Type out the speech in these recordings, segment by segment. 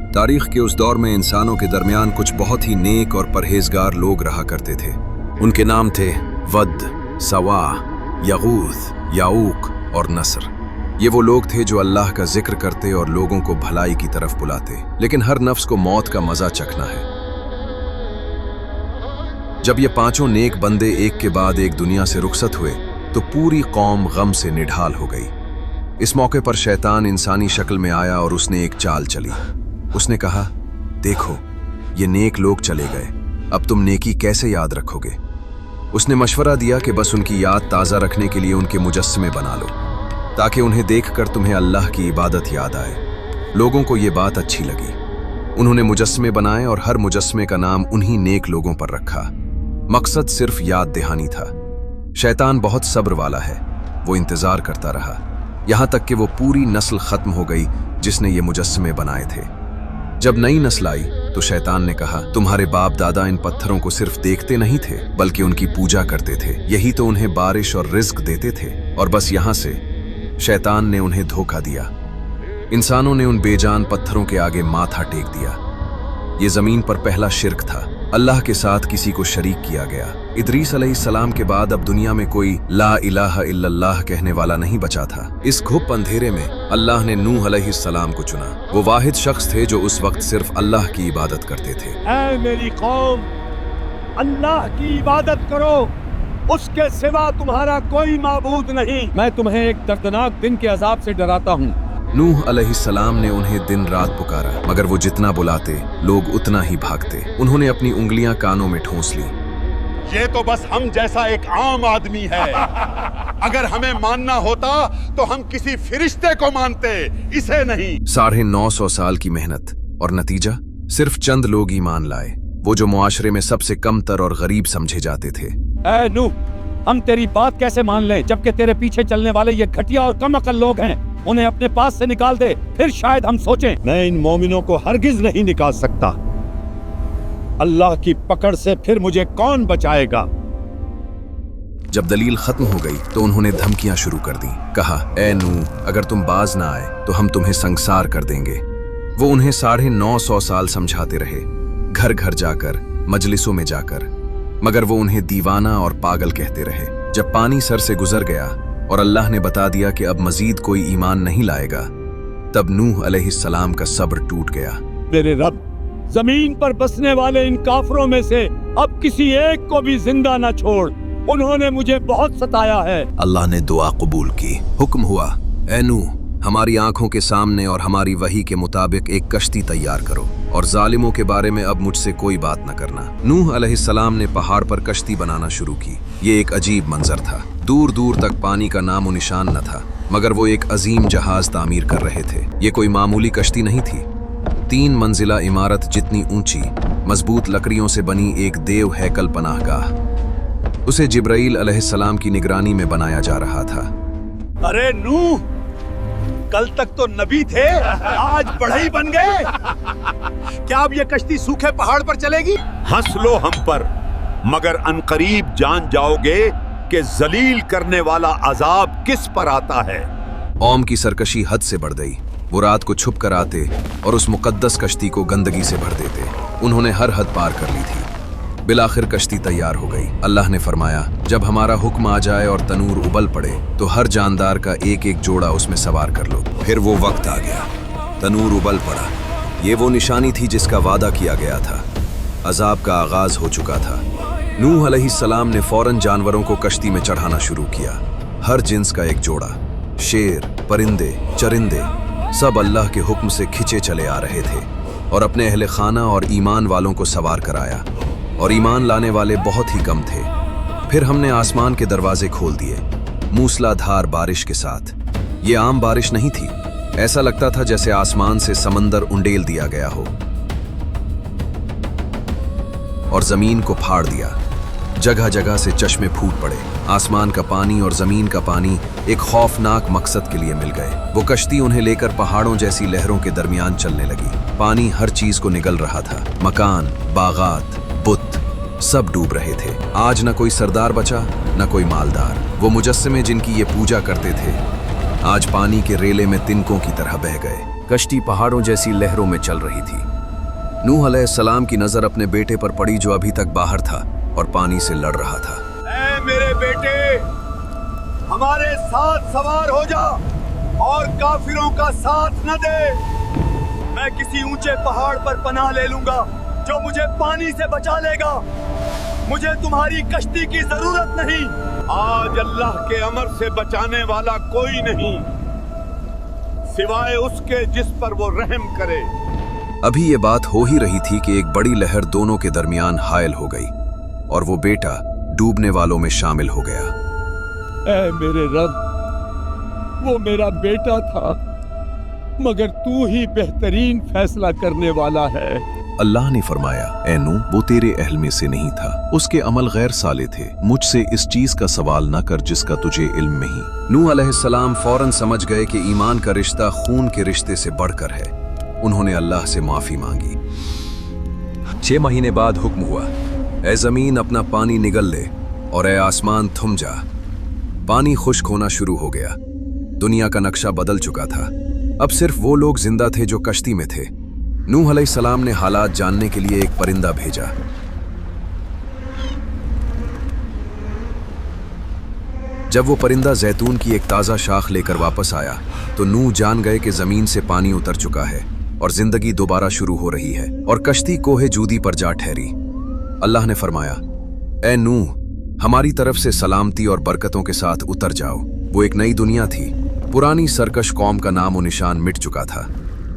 तारीख के उस दौर में इंसानों के दरमियान कुछ बहुत ही नेक और परहेजगार लोग रहा करते थे। उनके नाम थे वद, सवा, यगूथ, याऊक और नसर। ये वो लोग थे जो अल्लाह का जिक्र करते और लोगों को भलाई की तरफ बुलाते, लेकिन हर नफ्स को मौत का मजा चखना है। जब ये पांचों नेक बंदे एक के बाद एक दुनिया से रुखसत हुए तो पूरी कौम गम से निढाल हो गई। इस मौके पर शैतान इंसानी शक्ल में आया और उसने एक चाल चली। उसने कहा, देखो ये नेक लोग चले गए, अब तुम नेकी कैसे याद रखोगे। उसने मशवरा दिया कि बस उनकी याद ताज़ा रखने के लिए उनके मुजस्समे बना लो, ताकि उन्हें देखकर तुम्हें अल्लाह की इबादत याद आए। लोगों को ये बात अच्छी लगी। उन्होंने मुजस्समे बनाए और हर मुजस्समे का नाम उन्हीं नेक लोगों पर रखा। मकसद सिर्फ याद दहानी था। शैतान बहुत सब्र वाला है। वो इंतजार करता रहा, यहां तक कि वो पूरी नस्ल खत्म हो गई जिसने ये मुजस्समे बनाए थे। जब नई नस्ल आई तो शैतान ने कहा, तुम्हारे बाप दादा इन पत्थरों को सिर्फ देखते नहीं थे बल्कि उनकी पूजा करते थे। यही तो उन्हें बारिश और रिज्क देते थे। और बस यहां से शैतान ने उन्हें धोखा दिया। इंसानों ने उन बेजान पत्थरों के आगे माथा टेक दिया। ये जमीन पर पहला शिर्क था। अल्लाह के साथ किसी को शरीक किया गया। इदरीस अलैहिस्सलाम के बाद अब दुनिया में कोई ला इलाहा इल्लल्लाह कहने वाला नहीं बचा था। इस घुप अंधेरे में अल्लाह ने नूह अलैहिस्सलाम को चुना। वो वाहिद शख्स थे जो उस वक्त सिर्फ अल्लाह की इबादत करते थे। ऐ मेरी कौम, अल्लाह की इबादत करो, उसके सिवा तुम्हारा कोई माबूद नहीं। मैं तुम्हें एक दर्दनाक दिन के अजाब से डराता हूँ। नूह अलैहिस्सलाम ने उन्हें दिन रात पुकारा, मगर वो जितना बुलाते लोग उतना ही भागते। उन्होंने अपनी उंगलियां कानों में ठूंस ली। ये तो बस हम जैसा एक आम आदमी है। अगर हमें मानना होता तो हम किसी फरिश्ते को मानते, इसे नहीं। 950 साल की मेहनत और नतीजा, सिर्फ चंद लोग ईमान लाए, वो जो मुआशरे में सबसे कमतर और गरीब समझे जाते थे। ऐ नूह, हम तेरी बात कैसे मान लें जबकि तेरे पीछे चलने वाले ये घटिया और कम अकल लोग हैं। उन्हें अपने पास से निकाल दे, फिर शायद हम सोचें। मैं इन मोमिनों को हरगिज नहीं निकाल सकता। अल्लाह की पकड़ से फिर मुझे कौन बचाएगा। जब दलील खत्म हो गई तो उन्होंने धमकियां शुरू कर दी। कहा, ए नूह, अगर तुम बाज ना आए तो हम तुम्हें संसार कर देंगे। वो उन्हें 950 साल समझाते रहे, घर घर जाकर, मजलिसों में जाकर, मगर वो उन्हें दीवाना और पागल कहते रहे। जब पानी सर से गुजर गया और अल्लाह ने बता दिया कि अब मजीद कोई ईमान नहीं लाएगा, तब नूह अलैहिस्सलाम का सब्र टूट गया। मेरे रब, जमीन पर बसने वाले इन काफरों में से अब किसी एक को भी जिंदा न छोड़। उन्होंने मुझे बहुत सताया है। अल्लाह ने दुआ कबूल की। हुक्म हुआ, ए नूह, हमारी आंखों के सामने और हमारी वही के मुताबिक एक कश्ती तैयार करो और जालिमों के बारे में अब मुझसे कोई बात न करना। नूह अलैहिस्सलाम ने पहाड़ पर कश्ती बनाना शुरू की। ये एक अजीब मंजर था। दूर दूर तक पानी का नामो निशान न था, मगर वो एक अजीम जहाज तामीर कर रहे थे। ये कोई मामूली कश्ती नहीं थी। 3 मंजिला इमारत जितनी ऊंची, मजबूत लकड़ियों से बनी एक देव हैकल पनाहगाह। उसे जिब्राइल अलैहिस्सलाम की निगरानी में बनाया जा रहा था। अरे नूह, कल तक तो नबी थे, आज बढ़ई बन गए। क्या अब ये कश्ती सूखे पहाड़ पर चलेगी? हंस लो हम पर, मगर अनकरीब जान जाओगे कि जलील करने वाला अजाब किस पर आता है। कौम की सरकशी हद से बढ़ गई। वो रात को छुप कर आते और उस मुकद्दस कश्ती को गंदगी से भर देते। उन्होंने हर हद पार कर ली थी। बिलाखिर कश्ती तैयार हो गई। अल्लाह ने फरमाया, जब हमारा हुक्म आ जाए और तनूर उबल पड़े तो हर जानदार का एक एक जोड़ा उसमें सवार कर लो। फिर वो वक्त आ गया, तनूर उबल पड़ा। ये वो निशानी थी जिसका वादा किया गया था। अजाब का आगाज हो चुका था। नूह अलैहिस्सलाम ने फौरन जानवरों को कश्ती में चढ़ाना शुरू किया। हर जिन्स का एक जोड़ा, शेर, परिंदे, चरिंदे, सब अल्लाह के हुक्म से खिंचे चले आ रहे थे और अपने अहले खाना और ईमान वालों को सवार कराया। और ईमान लाने वाले बहुत ही कम थे। फिर हमने आसमान के दरवाजे खोल दिए, मूसलाधार बारिश के साथ। ये आम बारिश नहीं थी। ऐसा लगता था जैसे आसमान से समंदर उंडेल दिया गया हो और जमीन को फाड़ दिया। जगह जगह से चश्मे फूट पड़े। आसमान का पानी और जमीन का पानी एक खौफनाक मकसद के लिए मिल गए। वो कश्ती उन्हें लेकर पहाड़ों जैसी लहरों के दरमियान चलने लगी। पानी हर चीज को निगल रहा था। मकान, बागात, बुत, सब डूब रहे थे। आज न कोई सरदार बचा, न कोई मालदार। वो मुजस्समे जिनकी ये पूजा करते थे आज पानी के रेले में तिनकों की तरह बह गए। कश्ती पहाड़ों जैसी लहरों में चल रही थी। नूह अलैहिस्सलाम की नजर अपने बेटे पर पड़ी जो अभी तक बाहर था और पानी से लड़ रहा था। ऐ मेरे बेटे, हमारे साथ सवार हो जा और काफिरों का साथ न दे। मैं किसी ऊंचे पहाड़ पर पनाह ले लूंगा जो मुझे पानी से बचा लेगा। मुझे तुम्हारी कश्ती की जरूरत नहीं। आज अल्लाह के अमर से बचाने वाला कोई नहीं सिवाय उसके जिस पर वो रहम करे। अभी ये बात हो ही रही थी कि एक बड़ी लहर दोनों के दरमियान हायल हो गई और वो बेटा डूबने वालों में शामिल हो गया। ऐ मेरे रब, वो मेरा बेटा था, मगर तू ही बेहतरीन फैसला करने वाला है। अल्लाह ने फरमाया, ऐ नूह, वो तेरे अहल में से नहीं था, उसके अमल गैर साले थे। मुझसे इस चीज का सवाल न कर जिसका तुझे इल्म नहीं। नूह अलैहिस्सलाम फौरन समझ गए कि ईमान का रिश्ता खून के रिश्ते से बढ़कर है। उन्होंने अल्लाह से माफी मांगी। 6 महीने बाद हुक्म हुआ, ऐ जमीन अपना पानी निगल ले और ऐ आसमान थम जा। पानी खुश्क होना शुरू हो गया। दुनिया का नक्शा बदल चुका था। अब सिर्फ वो लोग जिंदा थे जो कश्ती में थे। नूह अलैहिस्सलाम ने हालात जानने के लिए एक परिंदा भेजा। जब वो परिंदा जैतून की एक ताज़ा शाख लेकर वापस आया तो नूह जान गए कि जमीन से पानी उतर चुका है और जिंदगी दोबारा शुरू हो रही है और कश्ती कोहे जूदी पर जा ठहरी। अल्लाह ने फरमाया, ऐ नूह, हमारी तरफ से सलामती और बरकतों के साथ उतर जाओ। वो एक नई दुनिया थी। पुरानी सरकश कौम का नामो निशान मिट चुका था।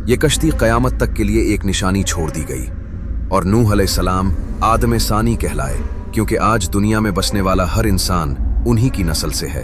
ये कश्ती क़यामत तक के लिए एक निशानी छोड़ दी गई और नूह अलैहिस्सलाम आदम सानी कहलाए, क्योंकि आज दुनिया में बसने वाला हर इंसान उन्हीं की नस्ल से है।